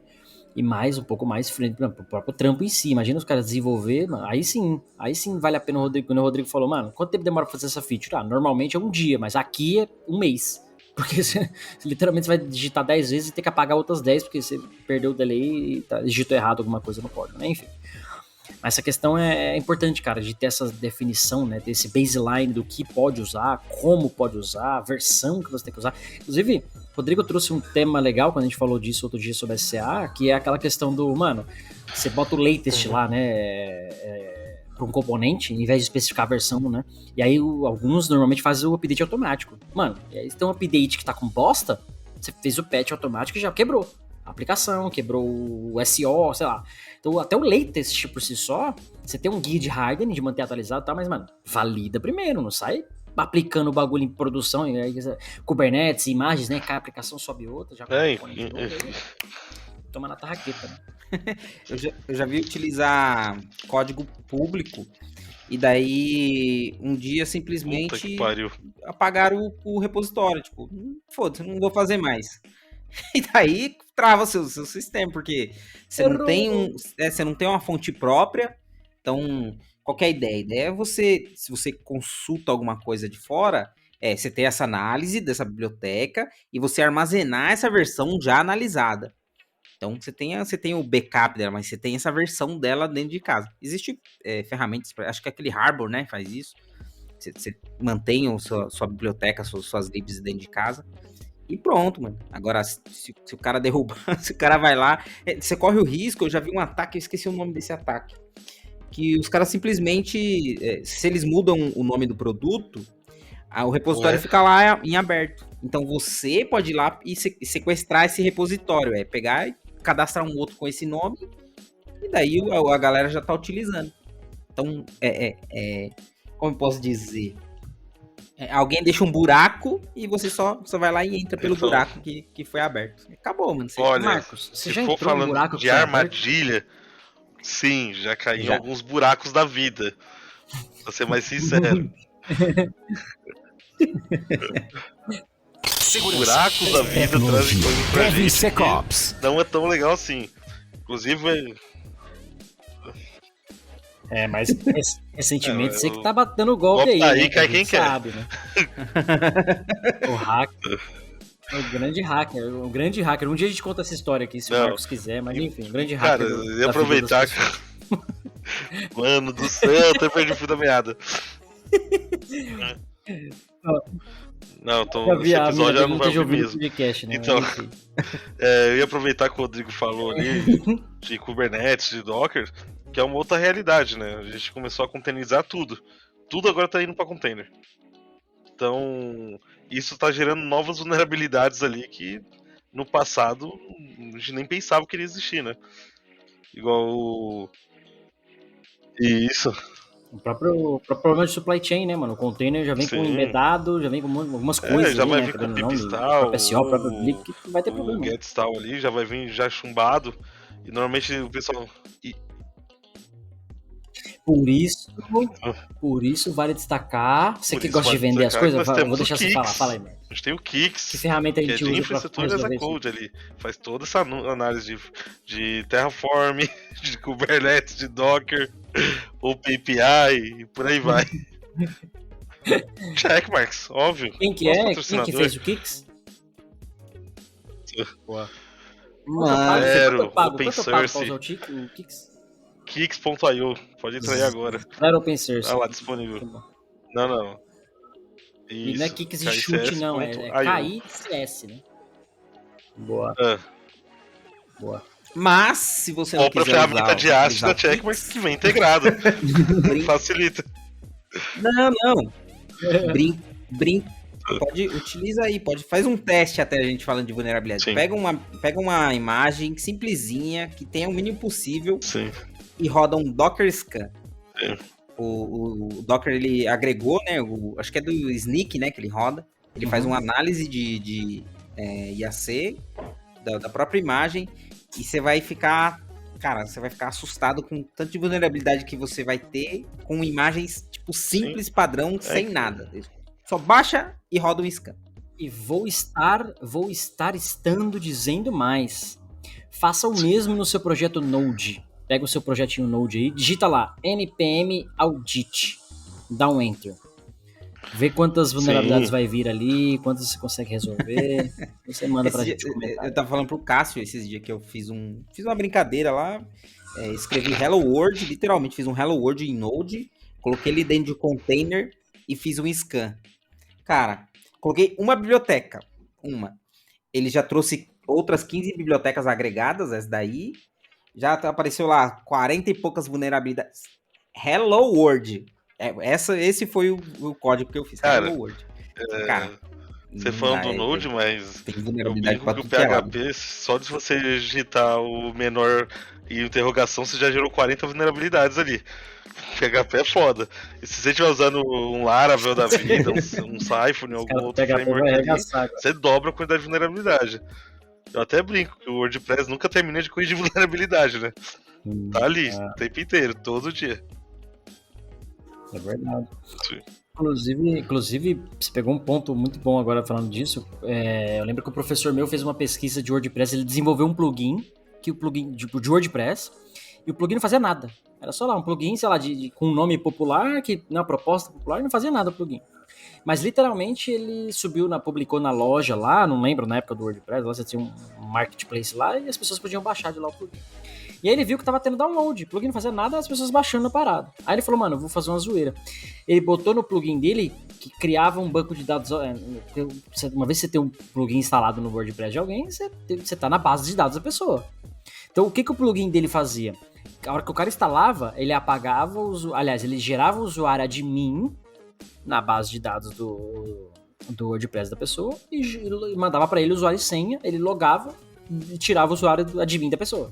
e um pouco mais frente pro próprio trampo em si. Imagina os caras desenvolver, mano, aí sim vale a pena o Rodrigo. Quando o Rodrigo falou, mano, quanto tempo demora pra fazer essa feature? Normalmente é um dia, mas aqui é um mês. Porque você literalmente vai digitar 10 vezes e ter que apagar outras 10 porque você perdeu o delay e digitou errado alguma coisa no código, né? Enfim. Mas essa questão é importante, cara, de ter essa definição, né? Ter esse baseline do que pode usar, como pode usar, a versão que você tem que usar. Inclusive, o Rodrigo trouxe um tema legal quando a gente falou disso outro dia sobre SCA, que é aquela questão do, mano, você bota o latest lá, né? Para um componente, em vez de especificar a versão, né? E aí alguns normalmente fazem o update automático. Mano, e aí tem um update que tá com bosta, você fez o patch automático e já quebrou a aplicação, quebrou o SO, sei lá. Então até o latest por si só, você tem um guia de hardening, de manter atualizado e tal, mas, mano, valida primeiro, não sai aplicando o bagulho em produção, e aí, Kubernetes, imagens, né? Cada aplicação sobe outra, já toma na tarraqueta, né? Eu já vi utilizar código público E daí, um dia, Puta que simplesmente pariu. apagaram o repositório. Tipo, foda-se, não vou fazer mais. E daí, trava seu sistema, porque você não tem você não tem uma fonte própria. Então, qual que é a ideia? A ideia é você, se você consulta alguma coisa de fora, você ter essa análise dessa biblioteca e você armazenar essa versão já analisada. Então, você tem o backup dela, mas você tem essa versão dela dentro de casa. Existem ferramentas, acho que aquele Harbor, né, faz isso. Você mantém sua biblioteca, suas libs dentro de casa. E pronto, mano. Agora, se o cara derrubar, se o cara vai lá, você corre o risco. Eu já vi um ataque, eu esqueci o nome desse ataque. Que os caras simplesmente, se eles mudam o nome do produto, o repositório fica lá em aberto. Então você pode ir lá e sequestrar esse repositório. Pegar e cadastrar um outro com esse nome. E daí a galera já tá utilizando. Então, como eu posso dizer? Alguém deixa um buraco e você só vai lá e entra pelo buraco que foi aberto. Acabou, mano. Olha, Marcos, você se já for entrou no falando buraco de que foi aberto? armadilha, sim, já caí em alguns buracos da vida. Pra ser mais sincero. Buracos da vida trazem coisas pra gente DevSecOps. que não é tão legal assim. Inclusive, Mas recentemente você que tá batendo o golpe golpe aí, aí, né? cai A gente quem quer. sabe, né? O hacker. O grande hacker. Um dia a gente conta essa história aqui, se o Marcos quiser, mas enfim, o grande hacker. cara, eu ia aproveitar. Mano do céu, eu até perdi o fio da meada. Não, esse episódio já não vai ouvir mesmo. Podcast, né? Então, eu ia aproveitar que o Rodrigo falou ali de Kubernetes, de Docker, que é uma outra realidade, né? A gente começou a containerizar tudo. Tudo agora tá indo pra container. Então, isso tá gerando novas vulnerabilidades ali que no passado a gente nem pensava que iria existir, né? Igual Isso. O próprio problema de supply chain, né, mano? O container já vem com embedado, já vem com algumas coisas. Já ali, vai né, vir com o não, pipistal, o próprio SEO, o próprio Blip, que vai ter problema. O Getstal ali já vai vir já chumbado. E normalmente o pessoal. Por isso vale destacar. Você Por que isso gosta de vale vender as destacar coisas, que nós eu vou temos deixar o você Kix. falar. Fala aí, mano. A gente tem o Kix. Que ferramenta a Que é gente de usa infraestrutura as a resolver isso? code ali. Faz toda essa análise de Terraform, de Kubernetes, de Docker, OpenAPI e por aí vai. Checkmarks, óbvio. Quem que Nosso é? Quem patrocinador. que fez o Kix? Mano, Zero, Quanto eu pago open pra usar source. o Kix? Kix.io, pode entrar aí agora. Não era open source. Tá lá disponível. Não. E não é Kix de KICS. chute, não. É .io. KICS, né? Boa. Boa. mas, se você não Compra a quiser ferramenta usar, de arte da utilizar o Checkmarks que vem integrado. Facilita. Não. Pode, utiliza aí, faz um teste até a gente falando de vulnerabilidade. Sim. Pega uma imagem simplesinha, que tenha o mínimo possível, Sim. e roda um Docker Scan. Sim. O Docker, ele agregou, né, acho que é do Snyk, né, que ele roda. Ele faz uma análise de IAC da própria imagem, e você vai ficar assustado com o tanto de vulnerabilidade que você vai ter com imagens, tipo, simples, padrão, sem nada. Só baixa e roda um scan. E vou estar estando dizendo mais. Faça o mesmo no seu projeto Node. Pega o seu projetinho Node aí, digita lá, npm audit. Dá um enter. Vê quantas vulnerabilidades vai vir ali, quantas você consegue resolver. Você manda pra gente comentar. Eu tava falando pro Cássio esses dias que eu fiz uma brincadeira lá, escrevi Hello World, literalmente fiz um Hello World em Node, coloquei ele dentro de um container e fiz um scan. Cara, coloquei uma biblioteca, ele já trouxe outras 15 bibliotecas agregadas, essa daí, já apareceu lá 40 e poucas vulnerabilidades. Hello World. Esse foi o código que eu fiz. Cara, Hello World. Cara, você falando do Node, mas tem eu vulnerabilidade brinco pra que o tudo que é lado. PHP, só de você digitar o menor e interrogação, você já gerou 40 vulnerabilidades ali. PHP é foda. E se você estiver usando um Laravel da vida, um Symfony, algum outro framework ali, você dobra a quantidade de vulnerabilidade. Eu até brinco que o WordPress nunca termina de corrigir vulnerabilidade, né? Tá ali, o tempo inteiro, todo dia. É verdade. Sim. Inclusive, você pegou um ponto muito bom agora falando disso. Eu lembro que o professor meu fez uma pesquisa de WordPress, ele desenvolveu um plugin, que o plugin de WordPress, e o plugin não fazia nada. Era só lá, um plugin, sei lá, com um nome popular, que na proposta popular, não fazia nada o plugin. Mas literalmente ele publicou na loja lá, não lembro na época do WordPress, lá você tinha um marketplace lá e as pessoas podiam baixar de lá o plugin. E aí ele viu que tava tendo download, o plugin não fazia nada, as pessoas baixando a parada. Aí ele falou, mano, eu vou fazer uma zoeira. Ele botou no plugin dele que criava um banco de dados. Uma vez que você tem um plugin instalado no WordPress de alguém, você tá na base de dados da pessoa. Então o que o plugin dele fazia? A hora que o cara instalava, ele apagava, ele gerava o usuário admin na base de dados do WordPress da pessoa e mandava pra ele o usuário e senha, ele logava e tirava o usuário admin da pessoa.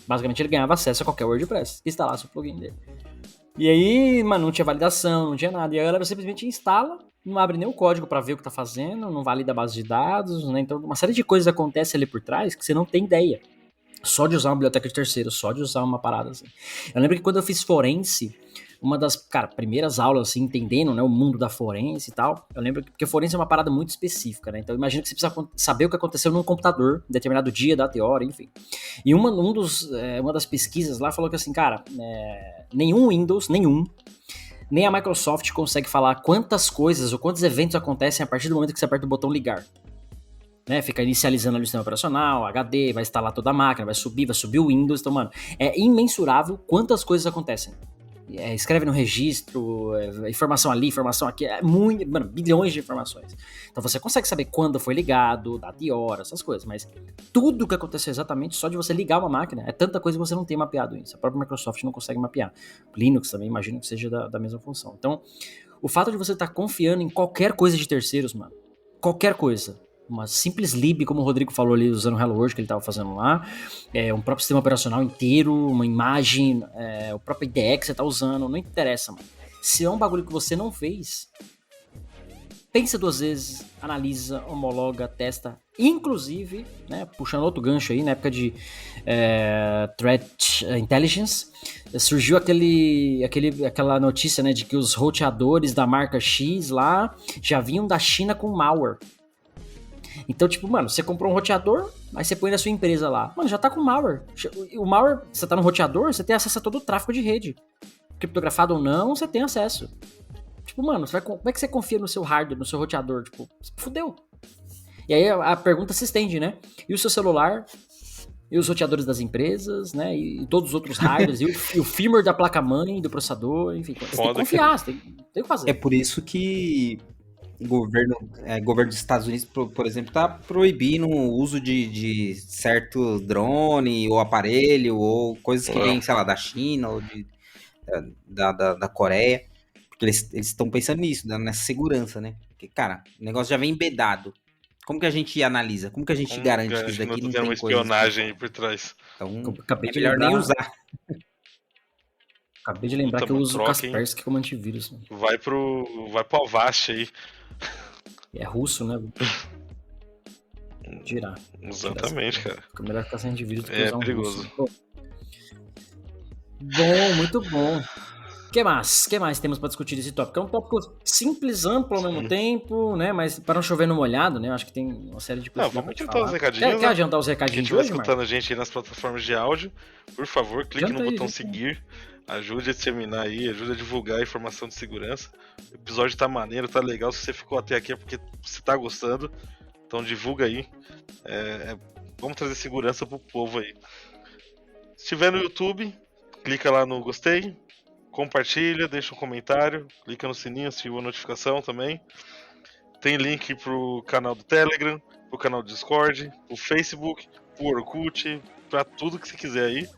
Basicamente ele ganhava acesso a qualquer WordPress que instalasse o plugin dele. E aí, mano, não tinha validação, não tinha nada. E a galera simplesmente instala, não abre nem o código pra ver o que tá fazendo, não valida a base de dados, né? Então uma série de coisas acontece ali por trás que você não tem ideia. Só de usar uma biblioteca de terceiro, só de usar uma parada assim. Eu lembro que quando eu fiz forense, uma das, primeiras aulas, assim, entendendo, né, o mundo da forense e tal, eu lembro que, porque forense é uma parada muito específica, né, então imagina que você precisa saber o que aconteceu num computador, em determinado dia, data e hora, enfim. E uma das pesquisas lá falou que, assim, cara, nenhum Windows, nem a Microsoft consegue falar quantas coisas ou quantos eventos acontecem a partir do momento que você aperta o botão ligar. Né, fica inicializando ali o sistema operacional, HD, vai instalar toda a máquina, vai subir o Windows, então, mano, é imensurável quantas coisas acontecem. Escreve no registro, informação ali, informação aqui, bilhões de informações. Então você consegue saber quando foi ligado, data e hora, essas coisas, mas tudo que aconteceu exatamente só de você ligar uma máquina, é tanta coisa que você não tem mapeado isso. A própria Microsoft não consegue mapear. Linux também, imagino que seja da mesma função. Então, o fato de você estar confiando em qualquer coisa de terceiros, mano, qualquer coisa, uma simples lib, como o Rodrigo falou ali, usando o Hello World que ele estava fazendo lá, um próprio sistema operacional inteiro, uma imagem, o próprio IDE que você está usando, não interessa, mano. Se é um bagulho que você não fez, pensa duas vezes, analisa, homologa, testa, inclusive, né, puxando outro gancho aí, na época de Threat Intelligence, surgiu aquela notícia, né, de que os roteadores da marca X lá já vinham da China com malware. Então, tipo, mano, você comprou um roteador, aí você põe na sua empresa lá. Mano, já tá com malware. O malware, você tá no roteador, você tem acesso a todo o tráfego de rede. Criptografado ou não, você tem acesso. Tipo, mano, como é que você confia no seu hardware, no seu roteador? Tipo, fudeu. E aí a pergunta se estende, né? E o seu celular? E os roteadores das empresas, né? E todos os outros hardwares, e o firmware da placa-mãe, do processador, enfim. Você tem que confiar, você tem que fazer. É por isso que o governo dos Estados Unidos, por exemplo, está proibindo o uso de certo drone ou aparelho ou coisas que vêm, sei lá, da China ou da Coreia, porque eles estão pensando nisso, nessa segurança, né? Porque, cara, o negócio já vem embedado. Como que a gente analisa? Como que a gente garante que isso daqui não tem uma espionagem aí por trás? Então, é melhor nem usar. Acabei de lembrar que eu uso o Kaspersky como antivírus. Né? Vai pro Avast aí. É russo, né? Tirar. Exatamente, cara. Fica melhor ficar sem antivírus do que usar um perigoso. Russo. Bom, muito bom. O que mais temos para discutir desse tópico? É um tópico simples, amplo ao mesmo tempo, né? Mas para não chover no molhado, né? Eu acho que tem uma série de coisas. Vamos adiantar os recadinhos. Quer adiantar os recadinhos de hoje, Quem estiver escutando a gente aí nas plataformas de áudio, por favor, clique no botão seguir. Ajude a disseminar aí, ajude a divulgar a informação de segurança. O episódio tá maneiro, tá legal. Se você ficou até aqui é porque você tá gostando. Então divulga aí. Vamos trazer segurança pro povo aí. Se estiver no YouTube, clica lá no gostei, compartilha, deixa um comentário, clica no sininho, ativa a notificação também. Tem link pro canal do Telegram, pro canal do Discord, pro Facebook, pro Orkut, pra tudo que você quiser aí.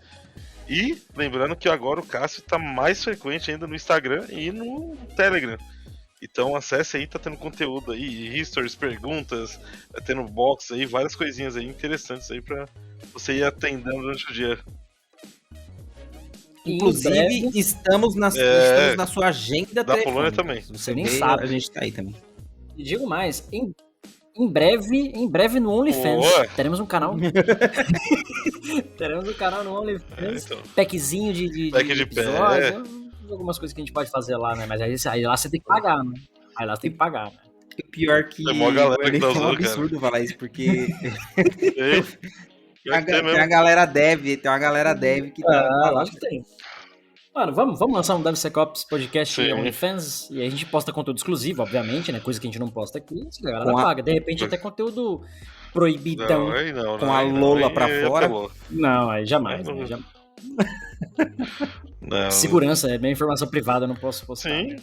E lembrando que agora o Cássio tá mais frequente ainda no Instagram e no Telegram. Então acesse aí, tá tendo conteúdo aí, stories, perguntas, tá tendo box aí, várias coisinhas aí interessantes aí pra você ir atendendo durante o dia. Inclusive, estamos na sua agenda da Polônia também. Você nem sabe, a gente tá aí também. E digo mais, em breve no OnlyFans, teremos um canal. Teremos um canal no OnlyFans, então. packzinho de pack de episódios. algumas coisas que a gente pode fazer lá, né? Mas aí lá você tem que pagar, né? Aí lá você tem que pagar, né? O pior que Tem mó galera que tá é um usando, cara. absurdo falar isso, porque Ei, pior que tem tem mesmo. uma galera dev que tá Lógico que tem. Mano, vamos lançar um DevSecOps podcast Sim. OnlyFans e a gente posta conteúdo exclusivo, obviamente, né? Coisa que a gente não posta aqui, a galera Com a- paga. De repente até conteúdo proibidão. Não, aí não, com não, a aí não, Lola aí pra fora. apelou. Não, aí jamais. Não. Né? Já- Não. Segurança, é minha informação privada, eu não posso postar. Sim. Né?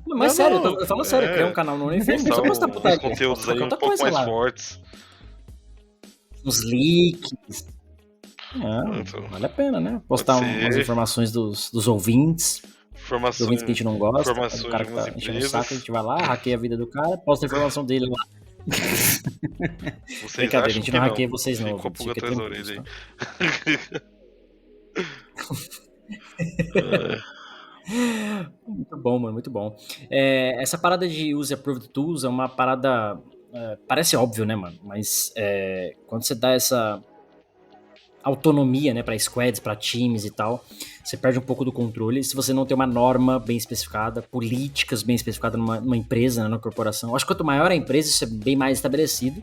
Mas sério, eu tô falando sério, é. criar um canal no OnlyFans, não Postar precisa postar uns putaria. conteúdos Posso aí colocar um outra pouco coisa mais lá. fortes. Uns leaks. Então, Vale a pena, né? Postar pode ser. umas informações dos ouvintes. Dos Informações, ouvintes que a gente não gosta. informações Do cara de que tá algumas enchendo o empresas. saco, a gente vai lá, hackeia a vida do cara, posta a informação dele lá. Vocês Brincadeira, a acham gente que não hackeia vocês não. Ficou pulga Fica atrás da tranquilo, orelha aí. Muito bom, mano, muito bom. Essa parada de User Approved Tools é uma parada. Parece óbvio, né, mano? Mas quando você dá essa autonomia, né, para squads, para times e tal, você perde um pouco do controle. Se você não tem uma norma bem especificada, políticas bem especificadas numa empresa, né, numa corporação. Acho que quanto maior a empresa, isso é bem mais estabelecido.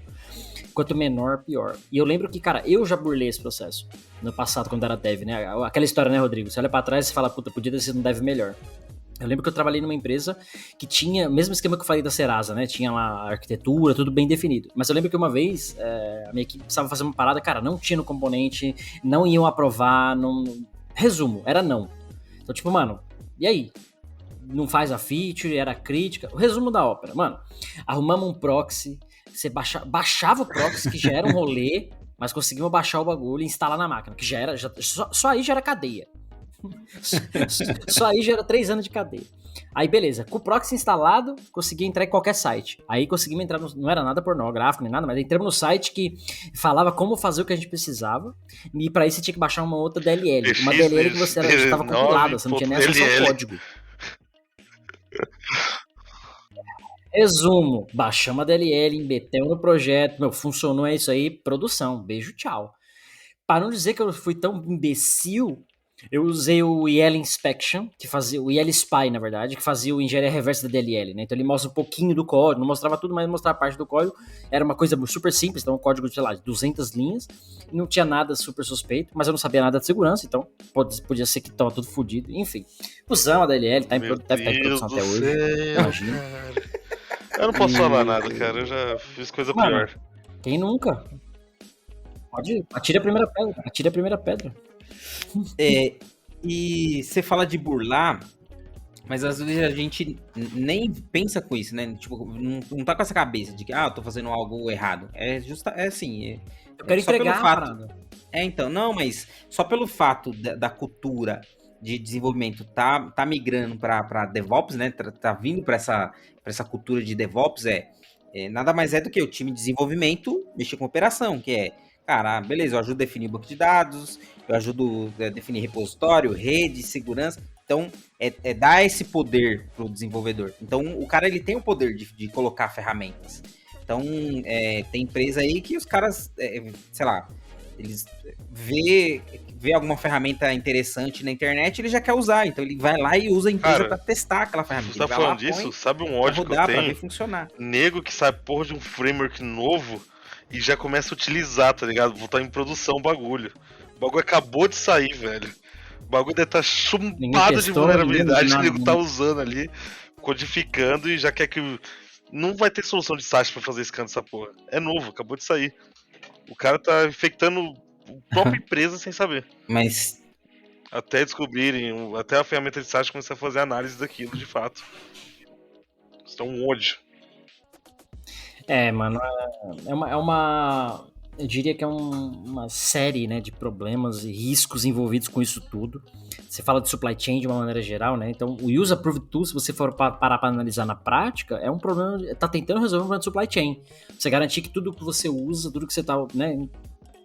Quanto menor, pior. E eu lembro que, cara, eu já burlei esse processo no passado, quando era dev, né? Aquela história, né, Rodrigo? Você olha pra trás e fala, puta, podia ter sido um dev melhor. Eu lembro que eu trabalhei numa empresa que tinha o mesmo esquema que eu falei da Serasa, né? Tinha lá a arquitetura, tudo bem definido. Mas eu lembro que uma vez a minha equipe precisava fazer uma parada, cara, não tinha no componente, não iam aprovar, não... Resumo, era não. Então, tipo, mano, e aí? Não faz a feature, era crítica. O resumo da ópera, mano, arrumamos um proxy, você baixava o proxy, que já era um rolê, mas conseguimos baixar o bagulho e instalar na máquina, que já era, só aí já era cadeia. Só aí já era 3 anos de cadeia. Aí beleza, com o proxy instalado, consegui entrar em qualquer site. Aí conseguimos entrar não era nada pornográfico nem nada, mas entramos no site que falava como fazer o que a gente precisava. E pra isso você tinha que baixar uma outra DLL. Uma DLL que você estava compilada, você não tinha nem acesso ao código. Resumo, baixamos a DLL, embetemos no projeto, funcionou, é isso aí, produção, beijo, tchau. Para não dizer que eu fui tão imbecil, eu usei o EL Inspection, que fazia o EL Spy, na verdade, que fazia o engenharia reversa da DLL, né? Então ele mostra um pouquinho do código, não mostrava tudo, mas mostrava parte do código. Era uma coisa super simples, então um código, sei lá, de 200 linhas, não tinha nada super suspeito, mas eu não sabia nada de segurança, então podia ser que tava tudo fodido. Enfim, usamos a DLL, deve estar em produção até hoje, imagina. Eu não posso falar nada, cara, eu já fiz coisa pior. Quem nunca? Pode, atire a primeira pedra. E você fala de burlar, mas às vezes a gente nem pensa com isso, né? Tipo, não tá com essa cabeça de que, eu tô fazendo algo errado. É assim. Eu quero entregar a parada. Então, não, mas só pelo fato da cultura de desenvolvimento tá migrando pra DevOps, né? Tá vindo pra essa cultura de DevOps, nada mais é do que o time de desenvolvimento mexer com operação, que é, cara, beleza, eu ajudo a definir banco de dados, eu ajudo a definir repositório, rede, segurança. Então, dar esse poder pro desenvolvedor. Então, o cara, ele tem o poder de colocar ferramentas. Então, tem empresa aí que os caras, sei lá, eles vê alguma ferramenta interessante na internet, ele já quer usar. Então, ele vai lá e usa a empresa para testar aquela ferramenta. Você tá falando disso? Sabe um ódio que eu tenho? Pra ver funcionar. Nego que sai porra de um framework novo e já começa a utilizar, tá ligado? Botar em produção o bagulho. O bagulho acabou de sair, velho. O bagulho deve estar chumbado de vulnerabilidade que o nego tá usando ali, codificando e já quer que... Não vai ter solução de SaaS pra fazer scan dessa porra. É novo, acabou de sair. O cara tá infectando a própria empresa sem saber. Mas... Até descobrirem, até a ferramenta de SaaS começar a fazer análise daquilo de fato. Isso é um ódio. Mano, é uma eu diria que é uma série, né, de problemas e riscos envolvidos com isso tudo. Você fala de supply chain de uma maneira geral, né? Então, o Use Approved Tool, se você for parar para analisar na prática, é um problema, tá tentando resolver um problema de supply chain. Você garantir que tudo que você usa, tudo que você tá, né,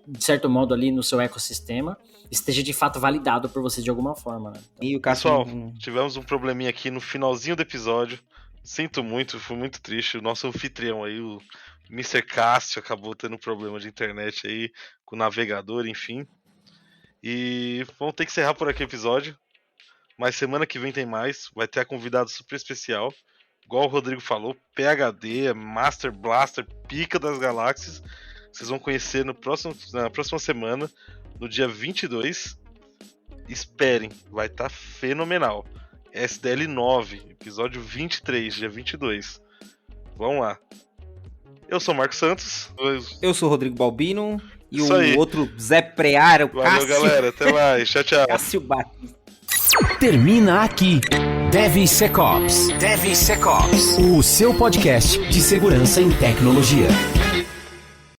de certo modo ali no seu ecossistema, esteja de fato validado por você de alguma forma, né? Então, e o pessoal, tivemos um probleminha aqui no finalzinho do episódio. Sinto muito, foi muito triste. O nosso anfitrião aí, o Mr. Cássio, acabou tendo problema de internet aí, com o navegador, enfim. E vamos ter que encerrar por aqui o episódio. Mas semana que vem tem mais. Vai ter a convidada super especial. Igual o Rodrigo falou, PhD, Master Blaster, pica das galáxias. Vocês vão conhecer na próxima semana, no dia 22. Esperem, vai estar fenomenal. SDL 9, episódio 23, dia 22. Vamos lá. Eu sou o Marcos Santos. Eu sou o Rodrigo Balbino. E Isso o aí. outro Zé Preara, o Valeu, Cássio. galera. Até mais. Tchau, tchau. Cássio Batista. Termina aqui DevSecOps. DevSecOps. O seu podcast de segurança em tecnologia.